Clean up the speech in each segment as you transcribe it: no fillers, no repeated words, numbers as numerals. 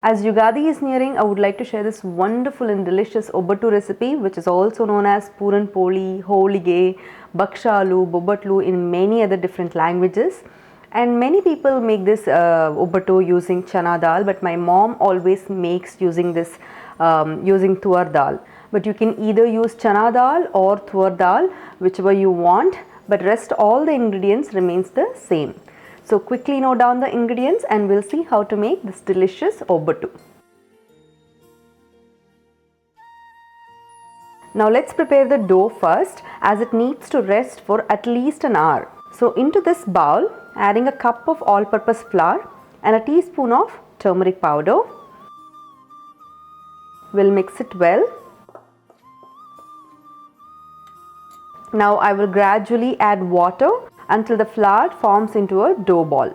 As Yugadi is nearing, I would like to share this wonderful and delicious Obbattu recipe, which is also known as Puran Poli, Holige, Bhakshalu, Bobbatlu in many other different languages. And many people make this Obbattu using chana dal, but my mom always makes using this using tuar dal. But you can either use chana dal or tuar dal, whichever you want, but rest all the ingredients remains the same. So quickly note down the ingredients and we'll see how to make this delicious Obbattu. Now let's prepare the dough first, as it needs to rest for at least an hour. So into this bowl, adding a cup of all-purpose flour and a teaspoon of turmeric powder. We'll mix it well. Now I will gradually add water until the flour forms into a dough ball.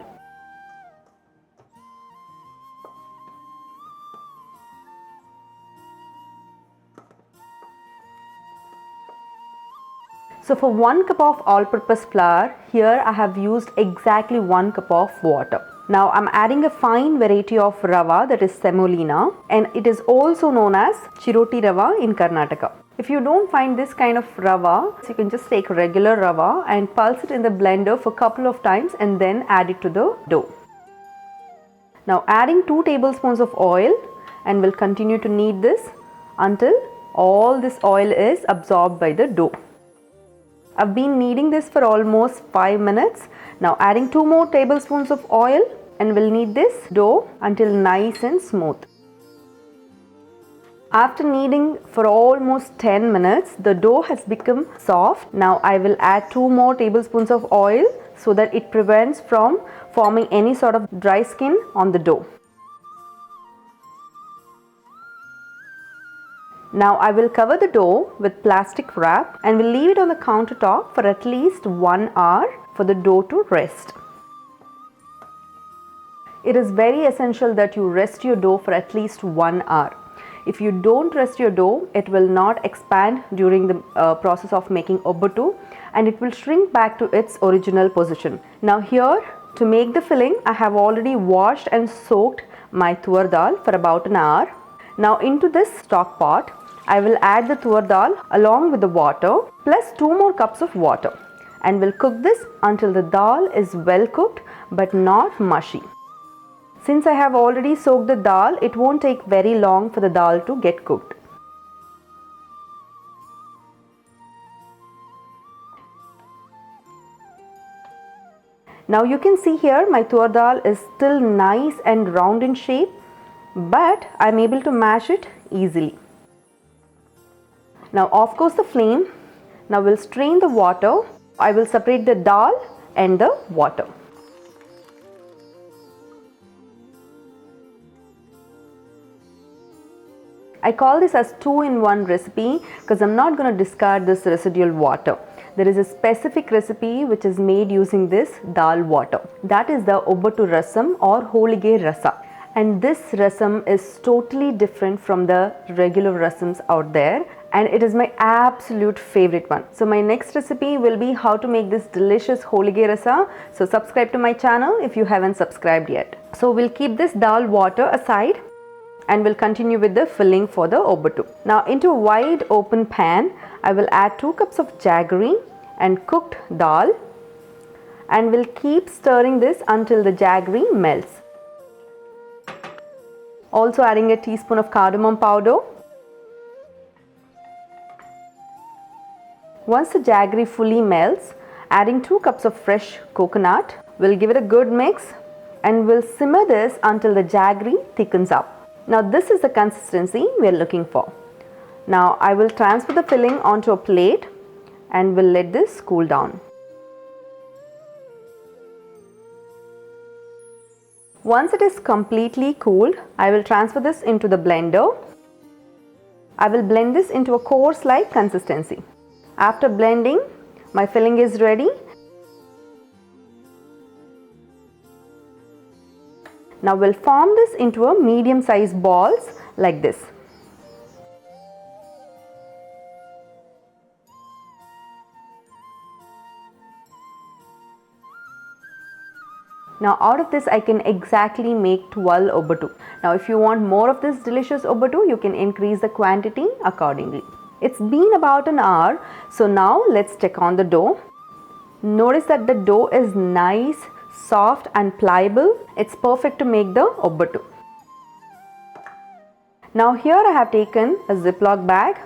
So for 1 cup of all-purpose flour, here I have used exactly 1 cup of water. Now I'm adding a fine variety of rava, that is semolina, and it is also known as chiroti rava in Karnataka. If you don't find this kind of rava, you can just take regular rava and pulse it in the blender for a couple of times and then add it to the dough. Now adding 2 tablespoons of oil, and we'll continue to knead this until all this oil is absorbed by the dough. I've been kneading this for almost 5 minutes. Now adding 2 more tablespoons of oil, and we'll knead this dough until nice and smooth. After kneading for almost 10 minutes, the dough has become soft. Now I will add 2 more tablespoons of oil so that it prevents from forming any sort of dry skin on the dough. Now I will cover the dough with plastic wrap and will leave it on the countertop for at least 1 hour for the dough to rest. It is very essential that you rest your dough for at least 1 hour. If you don't rest your dough, it will not expand during the process of making Obbattu, and it will shrink back to its original position. Now here, to make the filling, I have already washed and soaked my tuar dal for about an hour. Now into this stock pot, I will add the tuar dal along with the water plus 2 more cups of water, and will cook this until the dal is well cooked but not mushy. Since I have already soaked the dal, it won't take very long for the dal to get cooked. Now you can see here my tuar dal is still nice and round in shape, but I am able to mash it easily. Now off goes the flame. Now we'll strain the water. I will separate the dal and the water. I call this as 2-in-1 recipe because I'm not going to discard this residual water. There is a specific recipe which is made using this dal water. That is the Obbattu rasam or Holige rasa. And this rasam is totally different from the regular rasams out there, and it is my absolute favorite one. So my next recipe will be how to make this delicious Holige rasa. So subscribe to my channel if you haven't subscribed yet. So we'll keep this dal water aside and we'll continue with the filling for the Obbattu. Now into a wide open pan, I will add 2 cups of jaggery and cooked dal, and will keep stirring this until the jaggery melts. Also adding a teaspoon of cardamom powder. Once the jaggery fully melts, adding 2 cups of fresh coconut, we'll give it a good mix and we'll simmer this until the jaggery thickens up. Now this is the consistency we are looking for. Now I will transfer the filling onto a plate and will let this cool down. Once it is completely cooled, I will transfer this into the blender. I will blend this into a coarse-like consistency. After blending, my filling is ready. Now we'll form this into a medium-sized balls like this. Now out of this I can exactly make 12 Obbattu. Now if you want more of this delicious Obbattu, you can increase the quantity accordingly. It's been about an hour, so now let's check on the dough. Notice that the dough is nice, soft and pliable. It's perfect to make the Obbattu. Now here I have taken a Ziploc bag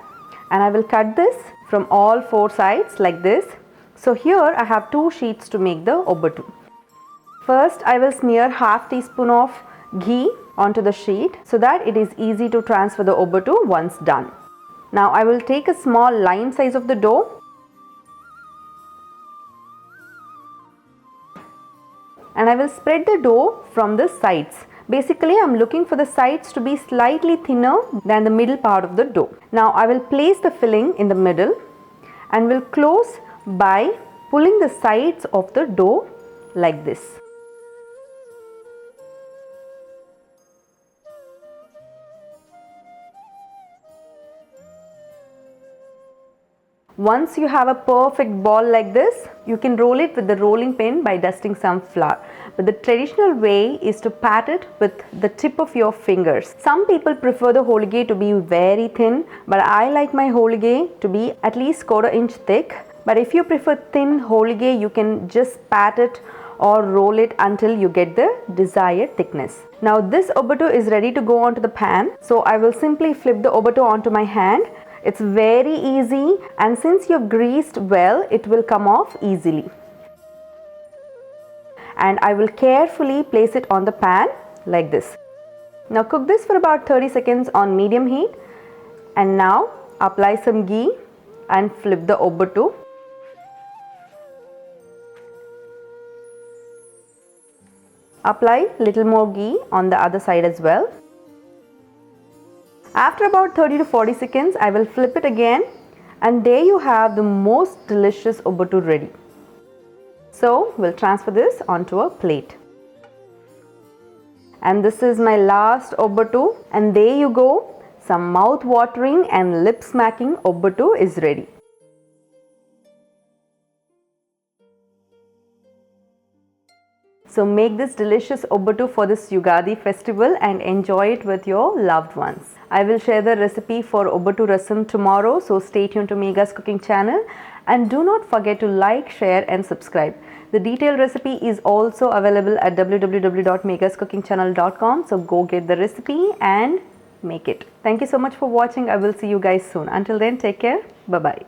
and I will cut this from all 4 sides like this. So here I have 2 sheets to make the Obbattu. First I will smear half teaspoon of ghee onto the sheet so that it is easy to transfer the Obbattu once done. Now I will take a small lime size of the dough and I will spread the dough from the sides. Basically I am looking for the sides to be slightly thinner than the middle part of the dough. Now I will place the filling in the middle and will close by pulling the sides of the dough like this. Once you have a perfect ball like this, you can roll it with the rolling pin by dusting some flour. But the traditional way is to pat it with the tip of your fingers. Some people prefer the Holige to be very thin, but I like my Holige to be at least 1/4 inch thick. But if you prefer thin Holige, you can just pat it or roll it until you get the desired thickness. Now this Obbattu is ready to go onto the pan. So I will simply flip the Obbattu onto my hand. It's very easy, and since you've greased well, it will come off easily. And I will carefully place it on the pan like this. Now cook this for about 30 seconds on medium heat. And now apply some ghee and flip the Obbattu. Apply little more ghee on the other side as well. After about 30 to 40 seconds, I will flip it again, and there you have the most delicious Obbattu ready. So we'll transfer this onto a plate. And this is my last Obbattu, and there you go, some mouth-watering and lip-smacking Obbattu is ready. So make this delicious Obbattu for this Yugadi festival and enjoy it with your loved ones. I will share the recipe for Obbattu rasam tomorrow, so stay tuned to Megha's cooking channel and do not forget to like, share and subscribe. The detailed recipe is also available at www.meghascookingchannel.com, so go get the recipe and make it. Thank you so much for watching. I will see you guys soon. Until then, take care. Bye-bye.